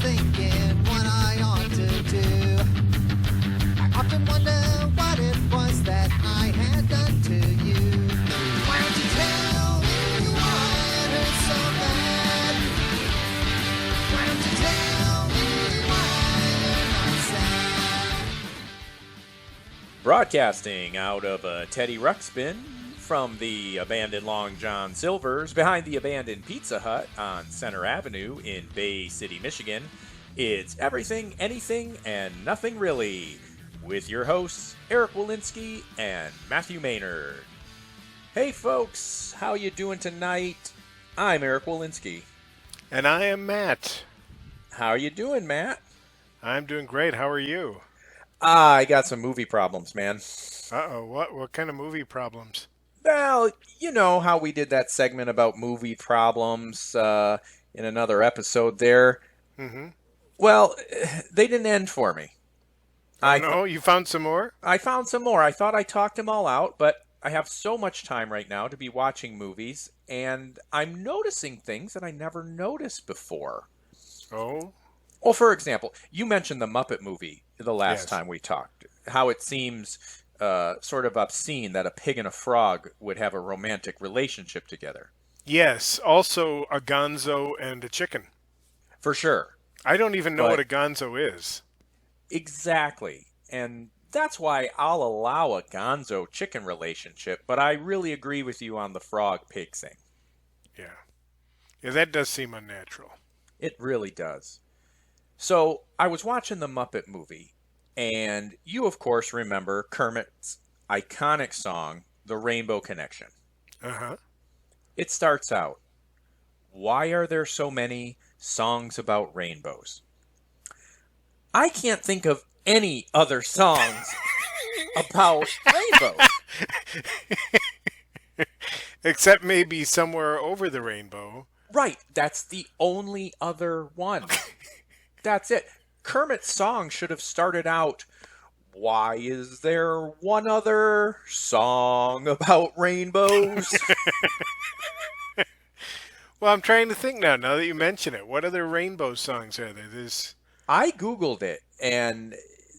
thinking what I ought to do. I often wonder what it was that I had done to you. Why don't you tell me why it hurts so bad? Why don't you tell me why you're not sad? Broadcasting out of a Teddy Ruxpin from the abandoned Long John Silver's behind the abandoned Pizza Hut on Center Avenue in Bay City, Michigan, it's Everything, Anything, and Nothing Really with your hosts, Eric Walensky and Matthew Maynard. Hey folks, how you doing tonight? I'm Eric Walensky. And I am Matt. How are you doing, Matt? I'm doing great. How are you? I got some movie problems, man. Uh-oh, what kind of movie problems? Well, you know how we did that segment about movie problems in another episode there. Mm-hmm. Well, they didn't end for me. No, you found some more? I found some more. I thought I talked them all out, but I have so much time right now to be watching movies, and I'm noticing things that I never noticed before. Oh? Well, for example, you mentioned the Muppet movie the last time we talked. How it seems sort of obscene that a pig and a frog would have a romantic relationship together. Yes, also a gonzo and a chicken. For sure. I don't even know what a gonzo is. Exactly. And that's why I'll allow a gonzo chicken relationship, but I really agree with you on the frog pig thing. Yeah, that does seem unnatural. It really does. So I was watching the Muppet movie, and you, of course, remember Kermit's iconic song, The Rainbow Connection. Uh-huh. It starts out, "Why are there so many songs about rainbows?" I can't think of any other songs about rainbows. Except maybe Somewhere Over the Rainbow. Right, that's the only other one. That's it. Kermit's song should have started out, "Why is there one other song about rainbows?" Well, I'm trying to think now that you mention it. What other rainbow songs are there? I Googled it, and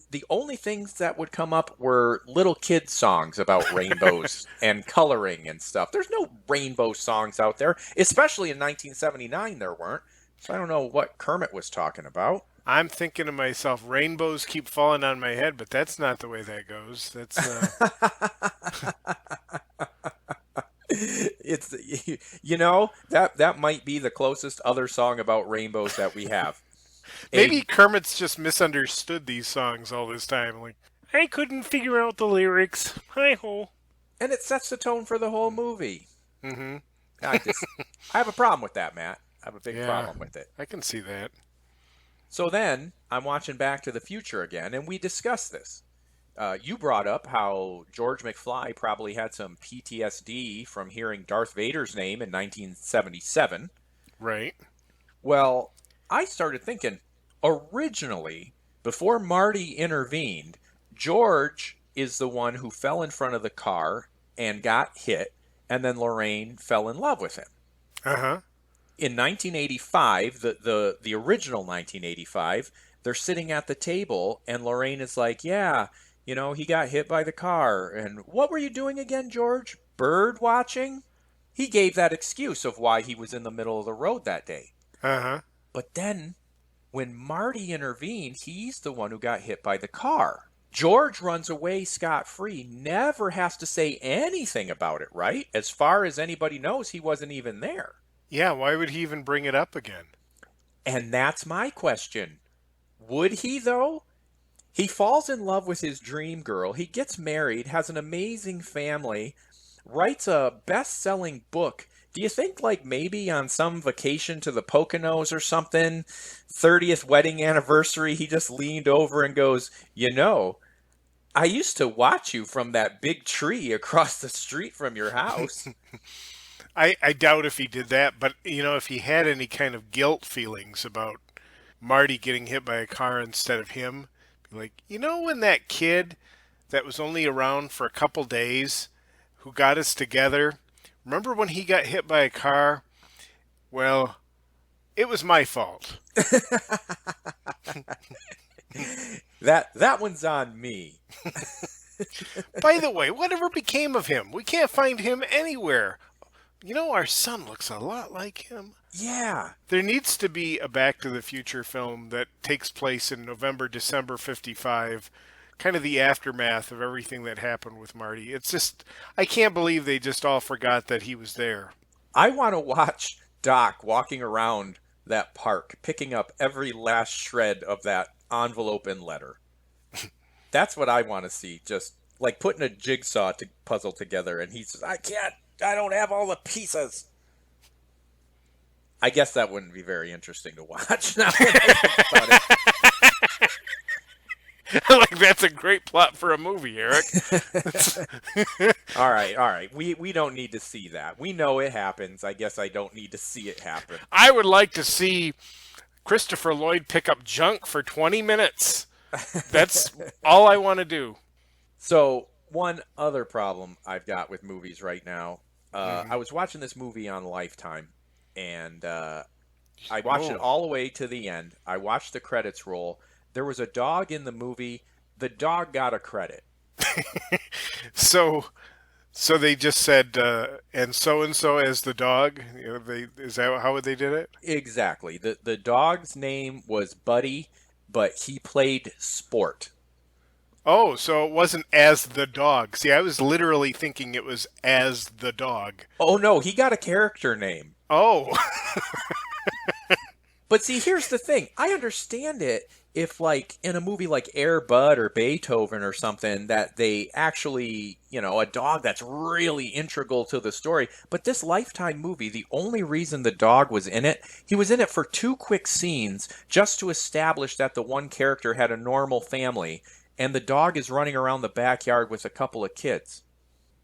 the only things that would come up were little kid songs about rainbows and coloring and stuff. There's no rainbow songs out there, especially in 1979 there weren't. So I don't know what Kermit was talking about. I'm thinking to myself, rainbows keep falling on my head, but that's not the way that goes. That's It's that might be the closest other song about rainbows that we have. Maybe Kermit's just misunderstood these songs all this time. Like, I couldn't figure out the lyrics. Hi-ho. And it sets the tone for the whole movie. Mm-hmm. I have a problem with that, Matt. I have a big problem with it. I can see that. So then, I'm watching Back to the Future again, and we discussed this. You brought up how George McFly probably had some PTSD from hearing Darth Vader's name in 1977. Right. Well, I started thinking, originally, before Marty intervened, George is the one who fell in front of the car and got hit, and then Lorraine fell in love with him. Uh-huh. In 1985, the original 1985, they're sitting at the table, and Lorraine is like, "Yeah, he got hit by the car. And what were you doing again, George? Bird watching?" He gave that excuse of why he was in the middle of the road that day. Uh-huh. But then, when Marty intervened, he's the one who got hit by the car. George runs away scot-free, never has to say anything about it, right? As far as anybody knows, he wasn't even there. Yeah, why would he even bring it up again? And that's my question. Would he, though? He falls in love with his dream girl. He gets married, has an amazing family, writes a best-selling book. Do you think, like, maybe on some vacation to the Poconos or something, 30th wedding anniversary, he just leaned over and goes, "I used to watch you from that big tree across the street from your house." I doubt if he did that, but, if he had any kind of guilt feelings about Marty getting hit by a car instead of him, like, when that kid that was only around for a couple days who got us together, remember when he got hit by a car? Well, It was my fault. That one's on me. By the way, whatever became of him? We can't find him anywhere. You know, our son looks a lot like him. Yeah. There needs to be a Back to the Future film that takes place in November, December 55, kind of the aftermath of everything that happened with Marty. It's just, I can't believe they just all forgot that he was there. I want to watch Doc walking around that park, picking up every last shred of that envelope and letter. That's what I want to see. Just like putting a jigsaw puzzle together, and he says, I don't have all the pieces. I guess that wouldn't be very interesting to watch. Now that I think about it. Like, that's a great plot for a movie, Eric. All right. We don't need to see that. We know it happens. I guess I don't need to see it happen. I would like to see Christopher Lloyd pick up junk for 20 minutes. That's all I want to do. So, one other problem I've got with movies right now. I was watching this movie on Lifetime, and I watched it all the way to the end. I watched the credits roll. There was a dog in the movie. The dog got a credit. So they just said, and so as the dog. You know, is that how they did it? Exactly. The dog's name was Buddy, but he played Sport. Oh, so it wasn't as the dog. See, I was literally thinking it was as the dog. Oh no, he got a character name. Oh. But see, here's the thing. I understand it if, like, in a movie like Air Bud or Beethoven or something, that they actually, a dog that's really integral to the story. But this Lifetime movie, the only reason the dog was in it, he was in it for 2 quick scenes just to establish that the one character had a normal family, and the dog is running around the backyard with a couple of kids.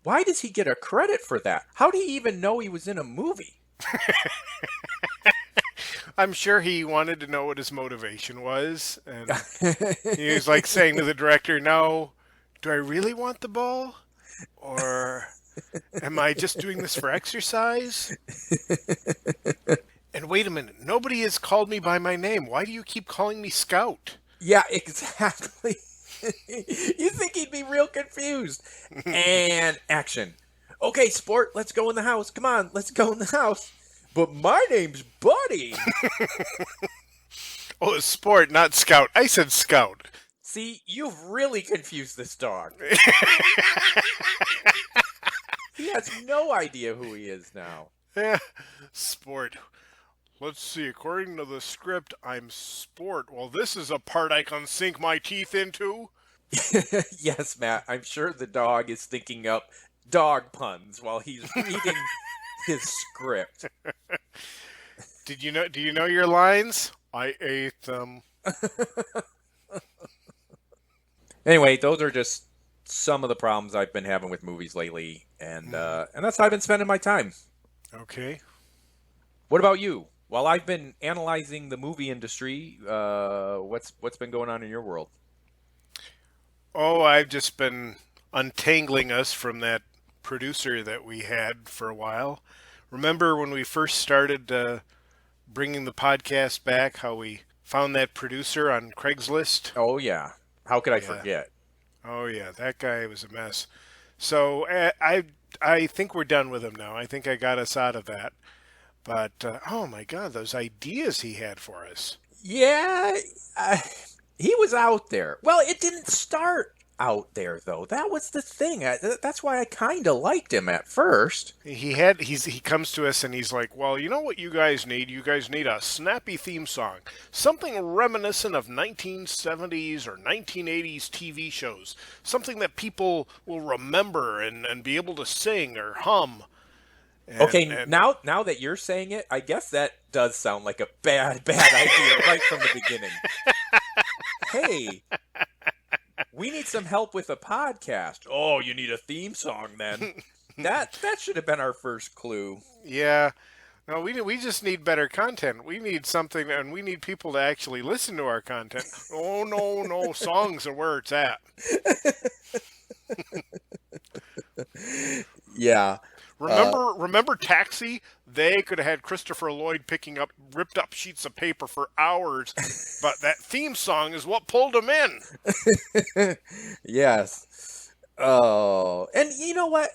Why does he get a credit for that? How do he even know he was in a movie? I'm sure he wanted to know what his motivation was. And he was like saying to the director, now, do I really want the ball? Or am I just doing this for exercise? And wait a minute, nobody has called me by my name. Why do you keep calling me Scout? Yeah, exactly. You think he'd be real confused. And action. Okay, Sport, let's go in the house. Come on, let's go in the house. But my name's Buddy. Oh, it's Sport, not Scout. I said Scout. See, you've really confused this dog. He has no idea who he is now. Yeah, Sport. Let's see, according to the script, I'm Sport. Well, this is a part I can sink my teeth into. Yes, Matt, I'm sure the dog is thinking up dog puns while he's reading his script. Do you know your lines? I ate them. Anyway, those are just some of the problems I've been having with movies lately, and that's how I've been spending my time. Okay. What about you? While I've been analyzing the movie industry, what's been going on in your world? Oh, I've just been untangling us from that producer that we had for a while. Remember when we first started bringing the podcast back, how we found that producer on Craigslist? Oh, yeah. How could I forget? Oh, yeah. That guy was a mess. So I think we're done with him now. I think I got us out of that. But, oh, my God, those ideas he had for us. Yeah, he was out there. Well, it didn't start out there, though. That was the thing. That's why I kind of liked him at first. He comes to us and he's like, well, you know what you guys need? You guys need a snappy theme song. Something reminiscent of 1970s or 1980s TV shows. Something that people will remember and be able to sing or hum. Now that you're saying it, I guess that does sound like a bad idea right from the beginning. Hey, we need some help with a podcast. Oh, you need a theme song then. That should have been our first clue. Yeah. No, we just need better content. We need something, and we need people to actually listen to our content. Oh, no, songs are where it's at. Yeah. Remember Taxi? they could have had Christopher Lloyd picking up ripped up sheets of paper for hours, but that theme song is what pulled them in. Yes. Oh, and you know what?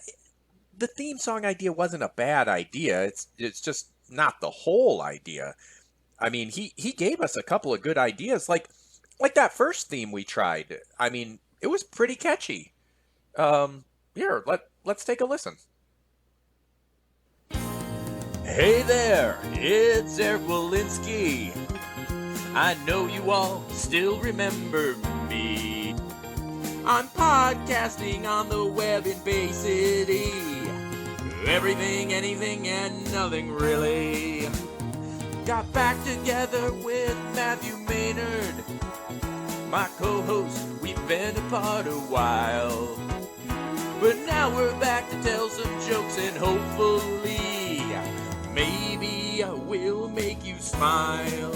The theme song idea wasn't a bad idea. It's just not the whole idea. I mean, he gave us a couple of good ideas, like that first theme we tried. I mean, it was pretty catchy. Here, let's take a listen. Hey there, it's Eric Walensky. I know you all still remember me. I'm podcasting on the web in Bay City. Everything, anything, and nothing really. Got back together with Matthew Maynard, my co-host. We've been apart a while, but now we're back to tell some jokes and hopefully maybe we'll make you smile.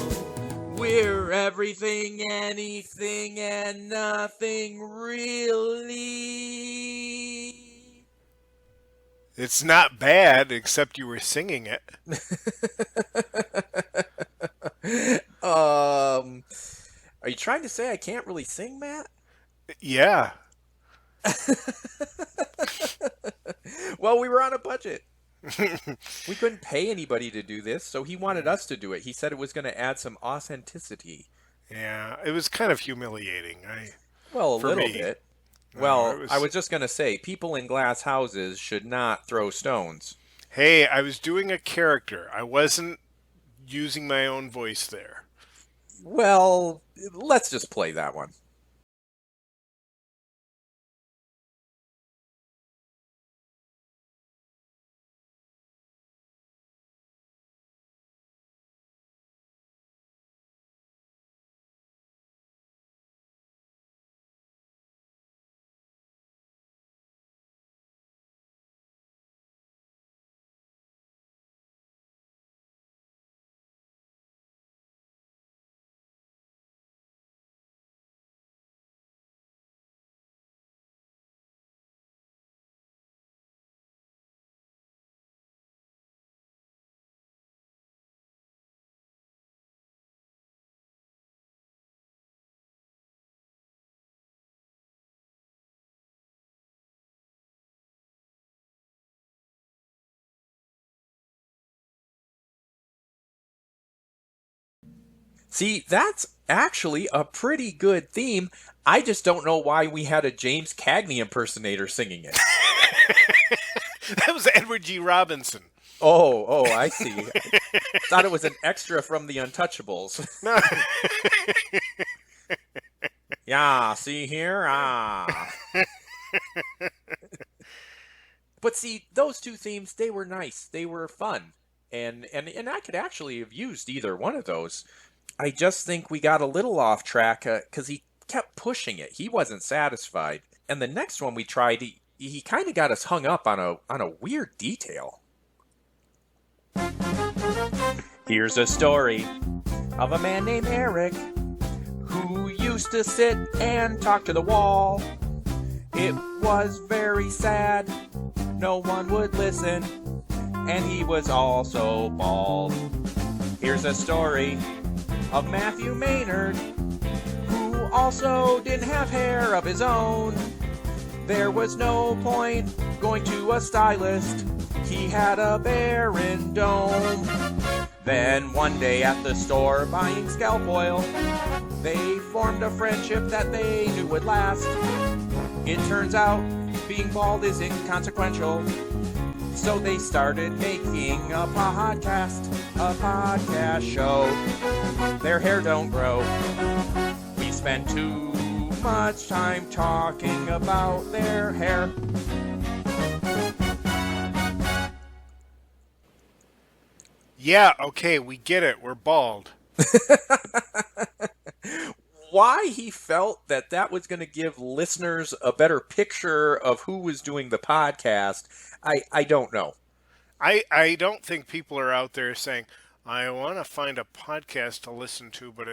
We're everything, anything, and nothing really. It's not bad, except you were singing it. Are you trying to say I can't really sing, Matt? Yeah. Well, we were on a budget. We couldn't pay anybody to do this, so he wanted us to do it. He said it was going to add some authenticity. Yeah, it was kind of humiliating. Well, a for little me. bit. No, Well, it was- I was just going to say, people in glass houses should not throw stones. Hey, I was doing a character. I wasn't using my own voice there. Well, let's just play that one. See, that's actually a pretty good theme. I just don't know why we had a James Cagney impersonator singing it. That was Edward G. Robinson. Oh, I see. Thought it was an extra from the Untouchables. No. Yeah, see here? But see, those two themes, they were nice. They were fun. And I could actually have used either one of those. I just think we got a little off track because he kept pushing it. He wasn't satisfied. And the next one we tried, he kind of got us hung up on a weird detail. Here's a story of a man named Eric who used to sit and talk to the wall. It was very sad. No one would listen. And he was also bald. Here's a story of Matthew Maynard, who also didn't have hair of his own. There was no point going to a stylist. He had a barren dome. Then one day at the store buying scalp oil, they formed a friendship that they knew would last. It turns out being bald is inconsequential. So they started making a podcast show. Their hair don't grow. We spent too much time talking about their hair. Yeah, okay, we get it. We're bald. Why he felt that was going to give listeners a better picture of who was doing the podcast, I don't know. I don't think people are out there saying, I want to find a podcast to listen to, but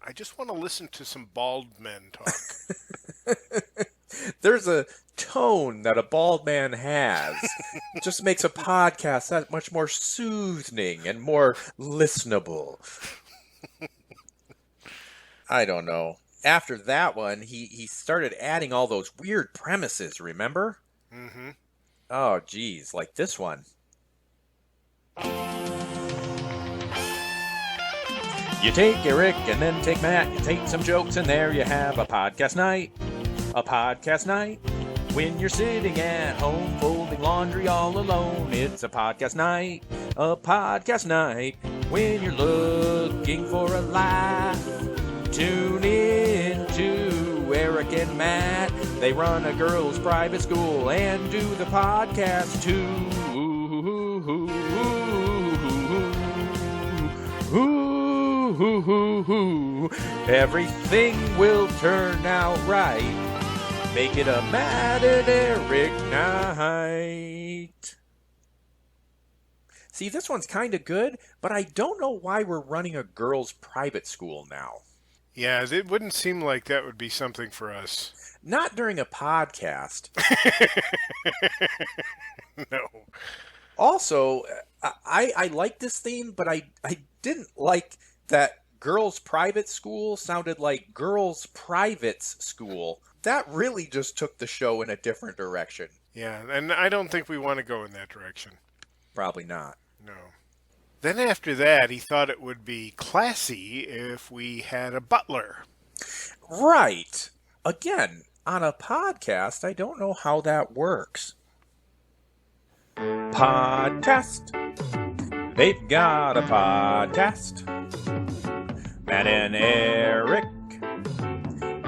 I just want to listen to some bald men talk. There's tone that a bald man has just makes a podcast that much more soothing and more listenable. I don't know. After that one, he started adding all those weird premises, remember? Mm-hmm. Oh, geez, like this one. You take Eric and then take Matt, you take some jokes, and there you have a podcast night. A podcast night. When you're sitting at home folding laundry all alone, it's a podcast night. A podcast night. When you're looking for a laugh, tune in to Eric and Matt. They run a girls' private school and do the podcast too. Everything will turn out right. Make it a Matt and Eric night. See, this one's kind of good, but I don't know why we're running a girls' private school now. Yeah, it wouldn't seem like that would be something for us. Not during a podcast. No. Also, I like this theme, but I didn't like that girls' private school sounded like girls' privates school. That really just took the show in a different direction. Yeah, and I don't think we want to go in that direction. Probably not. No. Then after that, he thought it would be classy if we had a butler. Right. Again, on a podcast, I don't know how that works. Podcast. They've got a podcast. Matt and Eric.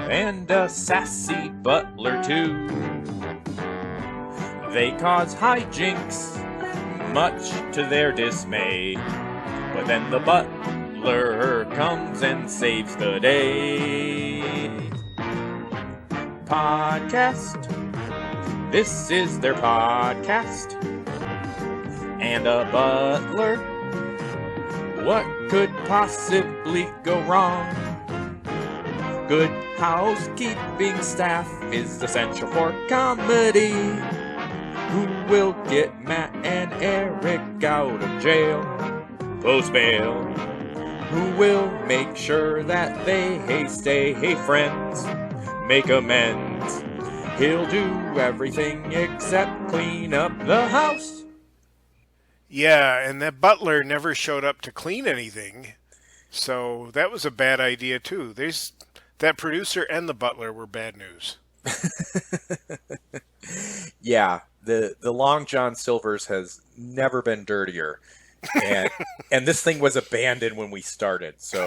And a sassy butler too. They cause hijinks, much to their dismay. But then the butler comes and saves the day. Podcast. This is their podcast. And a butler. What could possibly go wrong? Good housekeeping staff is essential for comedy. Who will get Matt and Eric out of jail? Post bail. Who will make sure that they stay friends? Make amends. He'll do everything except clean up the house. Yeah, and that butler never showed up to clean anything. So that was a bad idea too. That producer and the butler were bad news. Yeah, the Long John Silver's has never been dirtier. And this thing was abandoned when we started, so...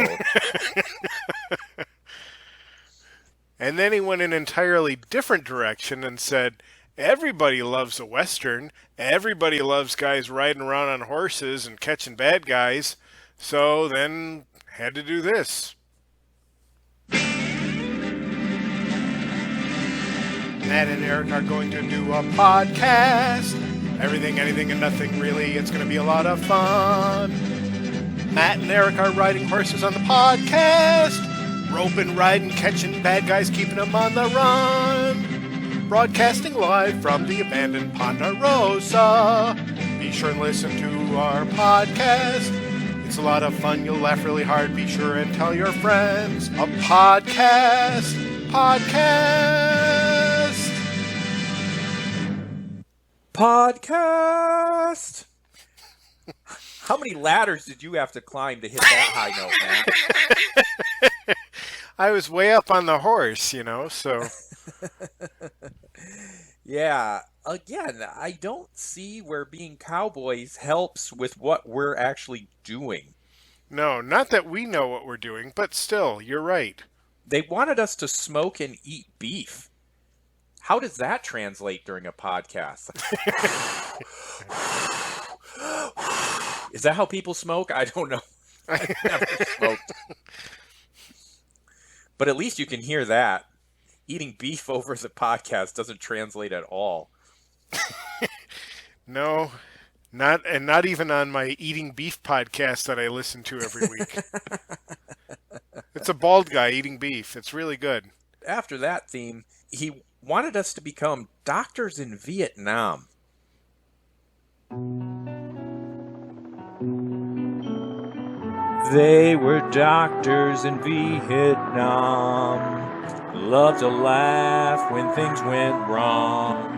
And then he went an entirely different direction and said, everybody loves a Western. Everybody loves guys riding around on horses and catching bad guys. So then had to do this. Matt and Eric are going to do a podcast. Everything, anything, and nothing really. It's going to be a lot of fun. Matt and Eric are riding horses on the podcast. Roping, riding, catching bad guys, keeping them on the run. Broadcasting live from the abandoned Ponderosa. Be sure and listen to our podcast. It's a lot of fun. You'll laugh really hard. Be sure and tell your friends. A podcast. Podcast! How many ladders did you have to climb to hit that high note, Matt? I was way up on the horse, so... Yeah, again, I don't see where being cowboys helps with what we're actually doing. No, not that we know what we're doing, but still, you're right. They wanted us to smoke and eat beef. How does that translate during a podcast? Is that how people smoke? I don't know. I've never smoked. But at least you can hear that. Eating beef over the podcast doesn't translate at all. No, not even on my eating beef podcast that I listen to every week. It's a bald guy eating beef. It's really good. After that theme, he wanted us to become doctors in Vietnam. They were doctors in Vietnam. Loved to laugh when things went wrong.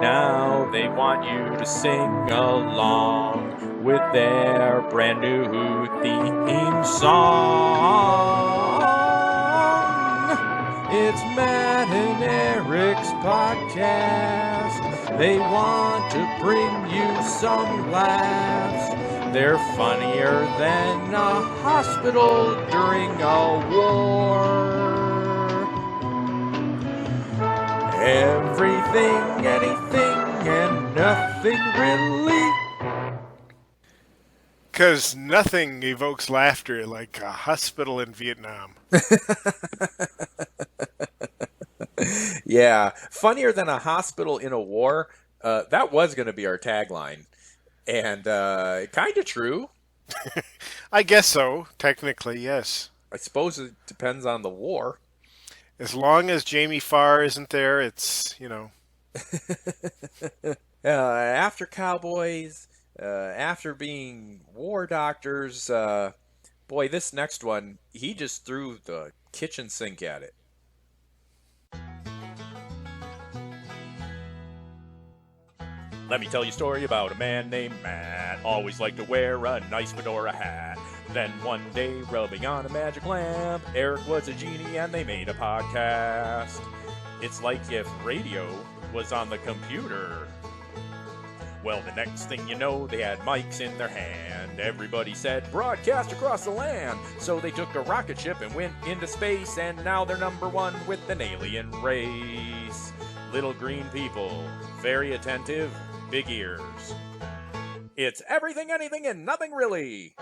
Now they want you to sing along with their brand new theme song. It's Matt and Eric's podcast. They want to bring you some laughs. They're funnier than a hospital during a war. Everything, anything, and nothing really. Because nothing evokes laughter like a hospital in Vietnam. Yeah, funnier than a hospital in a war. That was going to be our tagline. And kind of true. I guess so, technically, yes. I suppose it depends on the war. As long as Jamie Farr isn't there, it's, you know. After cowboys, after being war doctors, boy, this next one, he just threw the kitchen sink at it. Let me tell you a story about a man named Matt. Always liked to wear a nice fedora hat. Then one day, rubbing on a magic lamp, Eric was a genie and they made a podcast. It's like if radio was on the computer. Well, the next thing you know, they had mics in their hand. Everybody said, broadcast across the land. So they took a rocket ship and went into space, and now they're number one with an alien race. Little green people, very attentive, big ears. It's everything, anything, and nothing really.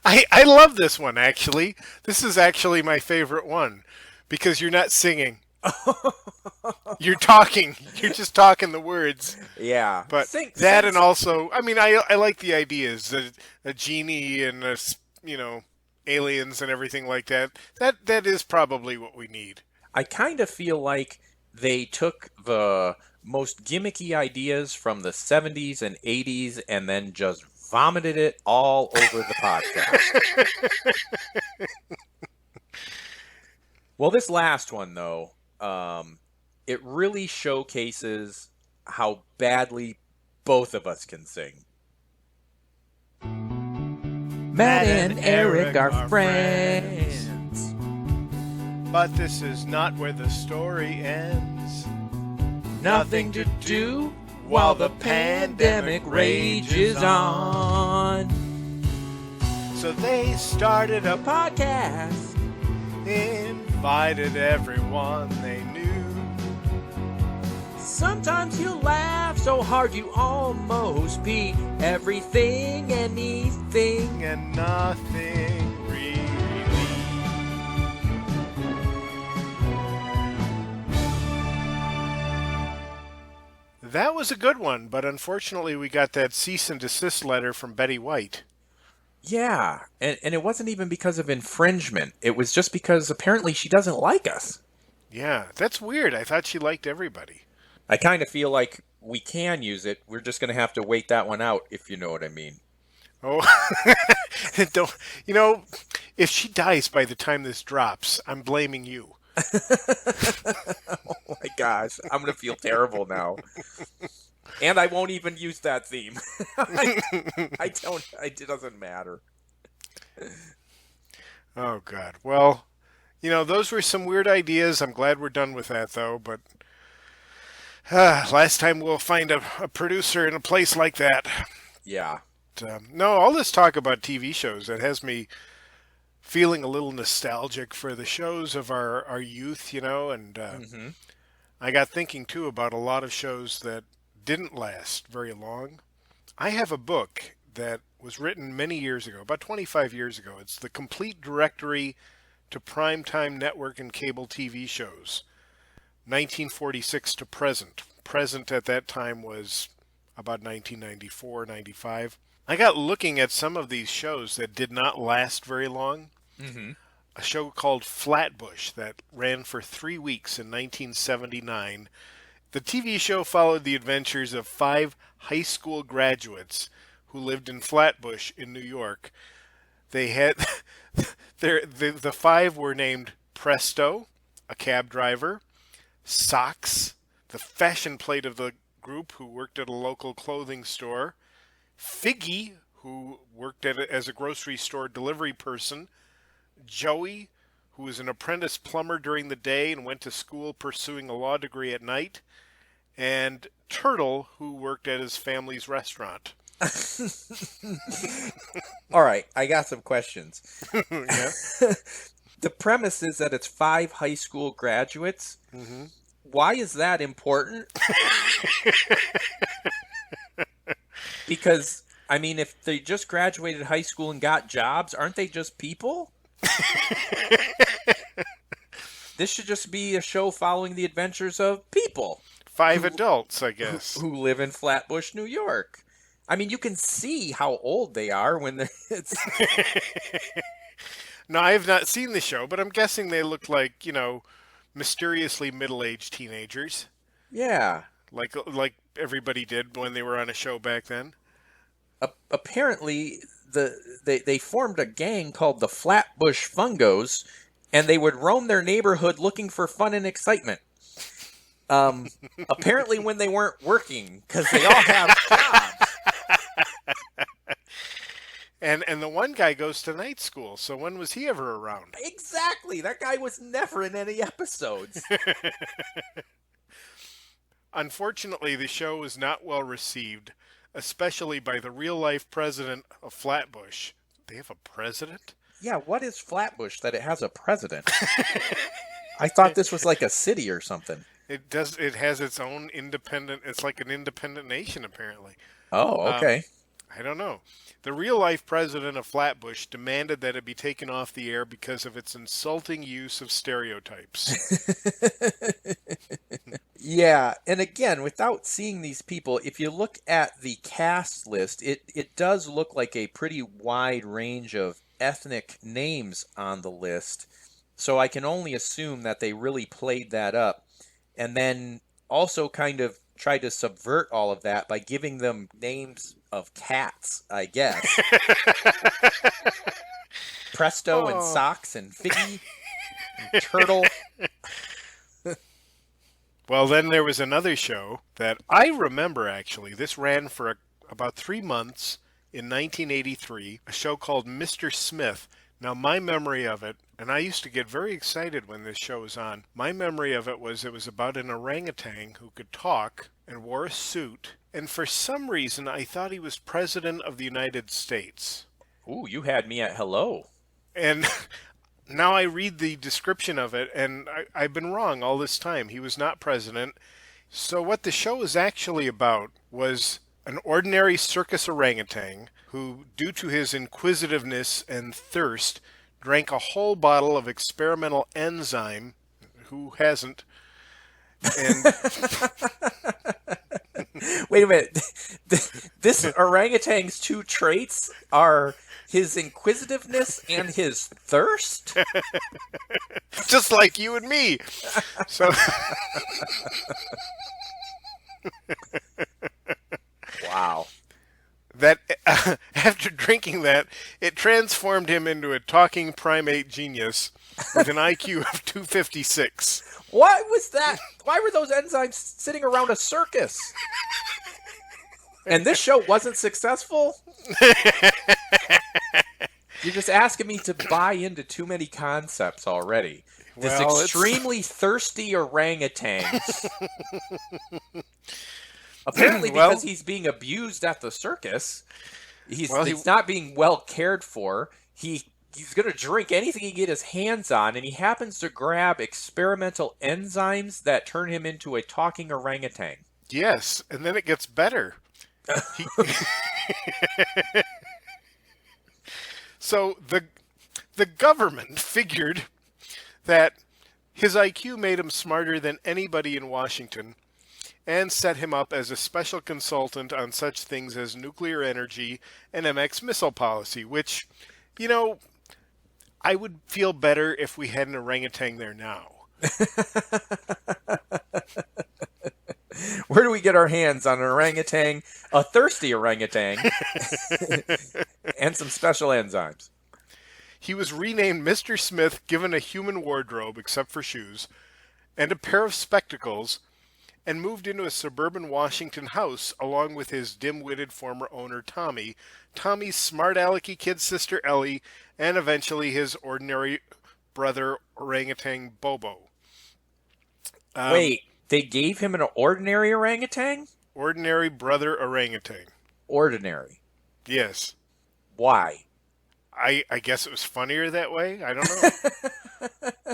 I love this one, actually. This is actually my favorite one because you're not singing. You're talking. You're just talking the words. Yeah. But Sing- and also, I mean, I like the ideas, a genie and, aliens and everything like that. That is probably what we need. I kind of feel like they took the most gimmicky ideas from the 70s and 80s and then just vomited it all over the podcast. Well, this last one, though, it really showcases how badly both of us can sing. Matt and Eric are friends. But this is not where the story ends. Nothing to do while the pandemic rages on. So they started a Podcast. invited everyone they knew. Sometimes you laugh so hard you almost pee. Everything, anything. And nothing really. That was a good one, but unfortunately we got that cease and desist letter from Betty White. Yeah, and it wasn't even because of infringement. It was just because apparently she doesn't like us. Yeah, that's weird. I thought she liked everybody. I kind of feel like we can use it. We're just going to have to wait that one out, if you know what I mean. Oh, don't, if she dies by the time this drops, I'm blaming you. Oh my gosh, I'm going to feel terrible now. And I won't even use that theme. It doesn't matter. Oh, God. Well, those were some weird ideas. I'm glad we're done with that, though. But last time we'll find a producer in a place like that. Yeah. No, all this talk about TV shows, that has me feeling a little nostalgic for the shows of our youth, and I got thinking, too, about a lot of shows that didn't last very long. I have a book that was written many years ago, about 25 years ago. It's the complete directory to primetime network and cable TV shows, 1946 to present. Present at that time was about 1994, 95. I got looking at some of these shows that did not last very long. Mm-hmm. A show called Flatbush that ran for 3 weeks in 1979. The TV show followed the adventures of 5 high school graduates who lived in Flatbush in New York. They had the 5 were named Presto, a cab driver, Socks, the fashion plate of the group who worked at a local clothing store, Figgy, who worked as a grocery store delivery person, Joey, who was an apprentice plumber during the day and went to school pursuing a law degree at night, and Turtle, who worked at his family's restaurant. All right, I got some questions. Yeah. The premise is that it's 5 high school graduates. Mm-hmm. Why is that important? Because, I mean, if they just graduated high school and got jobs, aren't they just people? This should just be a show following the adventures of people. 5 adults, I guess. Who live in Flatbush, New York. I mean, you can see how old they are when they're... No, I have not seen the show, but I'm guessing they look like, mysteriously middle-aged teenagers. Yeah. Like everybody did when they were on a show back then. Apparently, they formed a gang called the Flatbush Fungos, and they would roam their neighborhood looking for fun and excitement. Apparently when they weren't working, because they all have jobs. And the one guy goes to night school, so when was he ever around? Exactly. That guy was never in any episodes. Unfortunately, the show was not well received, especially by the real-life president of Flatbush. They have a president? Yeah, what is Flatbush that it has a president? I thought this was like a city or something. It does. It has its own independent. It's like an independent nation, apparently. Oh, okay. I don't know. The real-life president of Flatbush demanded that it be taken off the air because of its insulting use of stereotypes. Yeah, and again, without seeing these people, if you look at the cast list, it does look like a pretty wide range of ethnic names on the list. So I can only assume that they really played that up. And then also kind of tried to subvert all of that by giving them names of cats, I guess. Presto and Socks and Figgy and Turtle. Well, then there was another show that I remember, actually. This ran for about 3 months in 1983, a show called Mr. Smith. Now, my memory of it, and I used to get very excited when this show was on, my memory of it was about an orangutan who could talk and wore a suit, and for some reason I thought he was President of the United States. Ooh, you had me at hello. And now I read the description of it, and I've been wrong all this time. He was not president. So what the show is actually about was an ordinary circus orangutan who, due to his inquisitiveness and thirst, drank a whole bottle of experimental enzyme. Who hasn't? And Wait a minute. This orangutan's 2 traits are his inquisitiveness and his thirst? just like you and me. So Wow. that after drinking that, it transformed him into a talking primate genius with an IQ of 256. Why was that? Why were those enzymes sitting around a circus? And this show wasn't successful? You're just asking me to buy into too many concepts already. This Well, it's- extremely thirsty orangutan. Apparently Well- because he's being abused at the circus. He's Well, he's not being well cared for. He's going to drink anything he can get his hands on, and he happens to grab experimental enzymes that turn him into a talking orangutan. Yes, and then it gets better. He, so the government figured that his IQ made him smarter than anybody in Washington and set him up as a special consultant on such things as nuclear energy and MX missile policy, which, you know, I would feel better if we had an orangutan there now. Where do we get our hands on an orangutan, a thirsty orangutan, and some special enzymes? He was renamed Mr. Smith, given a human wardrobe, except for shoes, and a pair of spectacles, and moved into a suburban Washington house along with his dim-witted former owner, Tommy, Tommy's smart-alecky kid sister, Ellie, and eventually his ordinary brother, orangutan, Bobo. Wait, they gave him an ordinary orangutan? Ordinary brother orangutan. Ordinary. Yes. Why? I guess it was funnier that way. I don't know.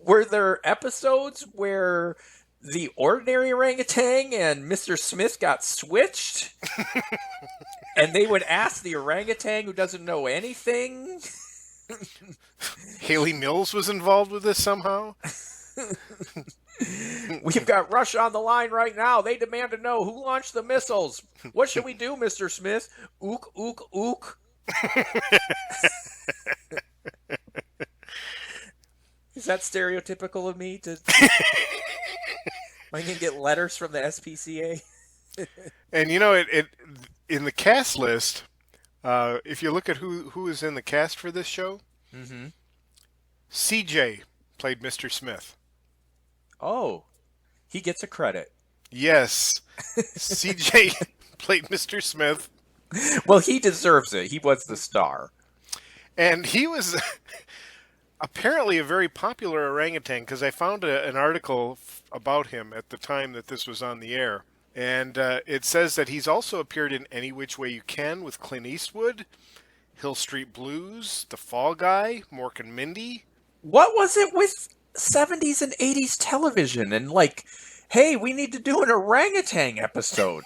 Were there episodes where the ordinary orangutan and Mr. Smith got switched? And they would ask the orangutan who doesn't know anything? Haley Mills was involved with this somehow? We've got Rush on the line right now. They demand to know who launched the missiles. What should we do, Mr. Smith? Ook, ook, ook. Is that stereotypical of me? I can get letters from the SPCA. And you know, it in the cast list, if you look at who is in the cast for this show, CJ played Mr. Smith. Oh, he gets a credit. Yes, CJ played Mr. Smith. Well, he deserves it. He was the star. And he was apparently a very popular orangutan, because I found an article about him at the time that this was on the air. And it says that he's also appeared in Any Which Way You Can with Clint Eastwood, Hill Street Blues, The Fall Guy, Mork and Mindy. What was it with 70s and 80s television? And like, hey, we need to do an orangutan episode.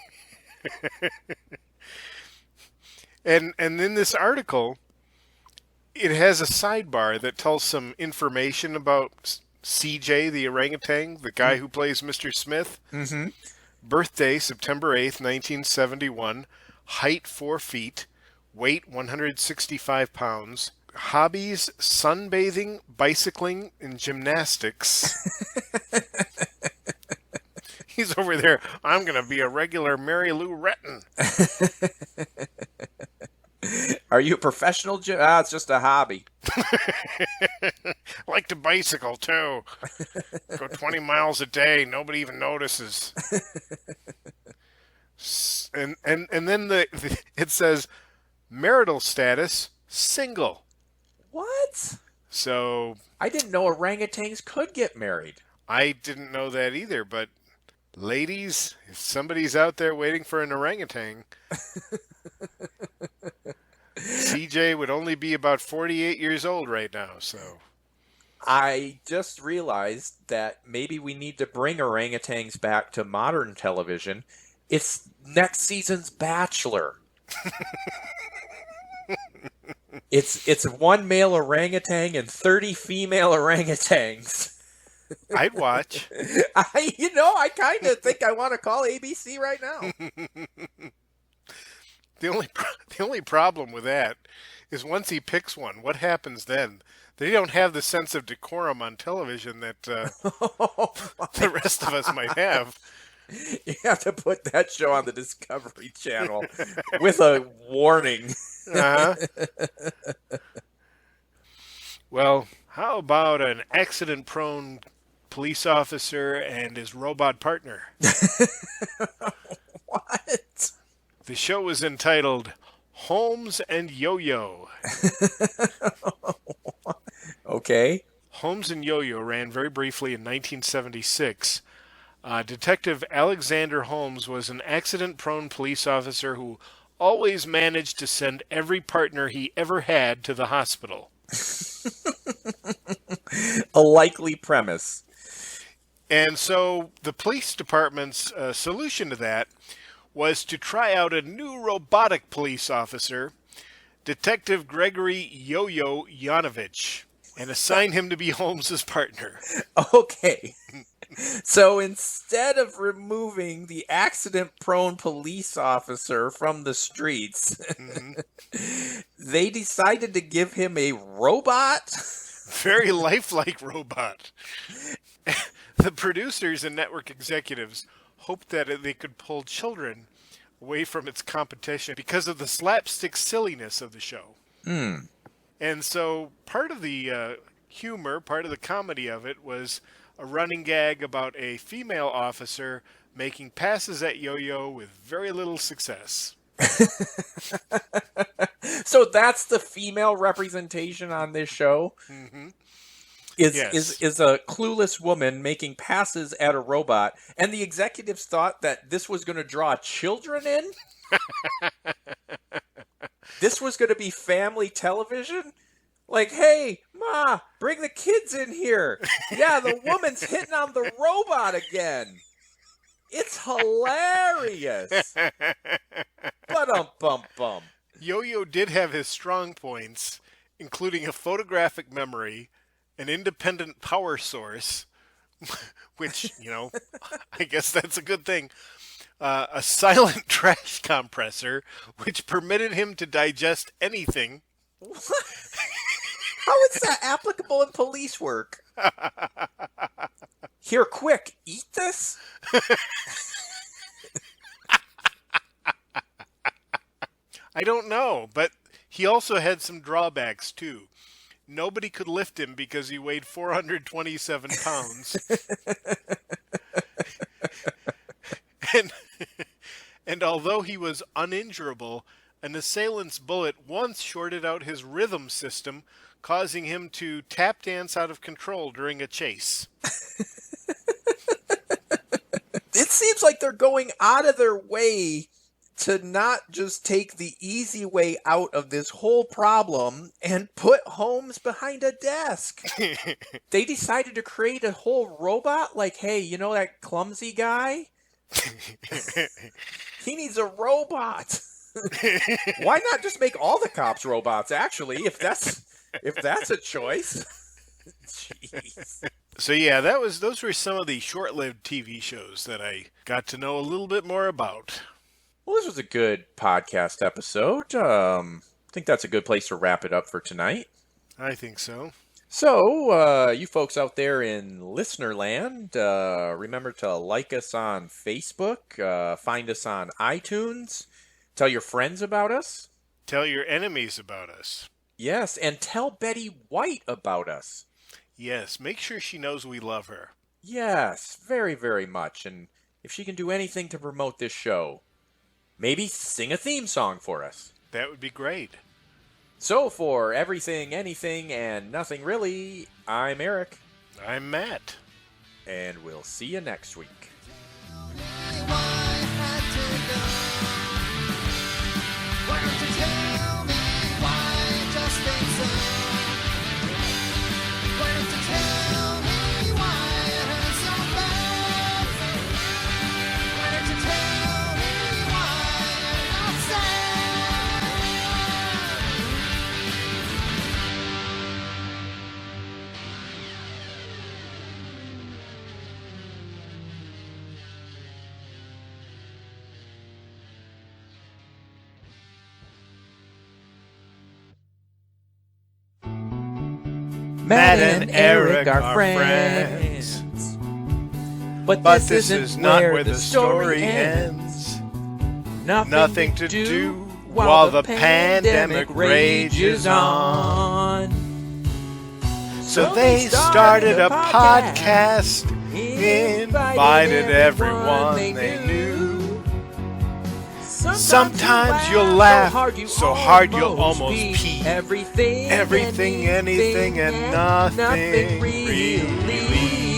And in this article, it has a sidebar that tells some information about CJ, the orangutan, the guy who plays Mr. Smith. Mm-hmm. Birthday, September 8th, 1971. Height, 4 feet. Weight, 165 pounds. Hobbies, sunbathing, bicycling, and gymnastics. He's over there, I'm going to be a regular Mary Lou Retton. Are you a professional? It's just a hobby. I like to bicycle, too. Go 20 miles a day. Nobody even notices. And then it says, marital status, single. What? So I didn't know orangutans could get married. I didn't know that either, but ladies, if somebody's out there waiting for an orangutan, CJ would only be about 48 years old right now, so. I just realized that maybe we need to bring orangutans back to modern television. It's next season's Bachelor. It's one male orangutan and 30 female orangutans. I'd watch. I kind of think I want to call ABC right now. The only problem with that is once he picks one, what happens then? They don't have the sense of decorum on television that the rest of us might have. You have to put that show on the Discovery Channel with a warning. Uh-huh. Well, how about an accident-prone police officer and his robot partner? What? The show was entitled Holmes and Yo Yo. Okay. Holmes and Yo Yo ran very briefly in 1976. Detective Alexander Holmes was an accident-prone police officer who always managed to send every partner he ever had to the hospital. A likely premise. And so the police department's solution to that was to try out a new robotic police officer, Detective Gregory Yo Yo Yanovich, and assign him to be Holmes's partner. Okay. So instead of removing the accident-prone police officer from the streets, they decided to give him a robot? Very lifelike robot. The producers and network executives hoped that they could pull children away from its competition because of the slapstick silliness of the show. And so part of the humor, part of the comedy of it was a running gag about a female officer making passes at Yo-Yo with very little success. So that's the female representation on this show? Yes. Is a clueless woman making passes at a robot, and the executives thought that this was going to draw children in? This was going to be family television? Like, hey, Ma, bring the kids in here. Yeah, the woman's hitting on the robot again. It's hilarious. Ba-dum-bum-bum. Yo-Yo did have his strong points, including a photographic memory, an independent power source, which, I guess that's a good thing, a silent trash compressor, which permitted him to digest anything. What? How is that applicable in police work? Here, quick, eat this? I don't know, but he also had some drawbacks, too. Nobody could lift him because he weighed 427 pounds. And although he was uninjurable, an assailant's bullet once shorted out his rhythm system, causing him to tap dance out of control during a chase. It seems like they're going out of their way to not just take the easy way out of this whole problem and put Holmes behind a desk. They decided to create a whole robot like, hey, you know that clumsy guy? He needs a robot. Why not just make all the cops robots, actually, if that's a choice? Jeez. So yeah, those were some of the short-lived TV shows that I got to know a little bit more about. Well, this was a good podcast episode. I think that's a good place to wrap it up for tonight. I think so. So, you folks out there in listener land, remember to like us on Facebook, find us on iTunes, tell your friends about us. Tell your enemies about us. Yes, and tell Betty White about us. Yes, make sure she knows we love her. Yes, very, very much. And if she can do anything to promote this show, maybe sing a theme song for us. That would be great. So for Everything, Anything, and Nothing Really, I'm Eric. I'm Matt. And we'll see you next week. Matt and Eric are friends. But this is not where the story ends. Nothing to do while the pandemic rages on. So they started a podcast, invited everyone they knew. Sometimes you'll laugh so hard you'll almost pee. Everything, anything, and nothing really.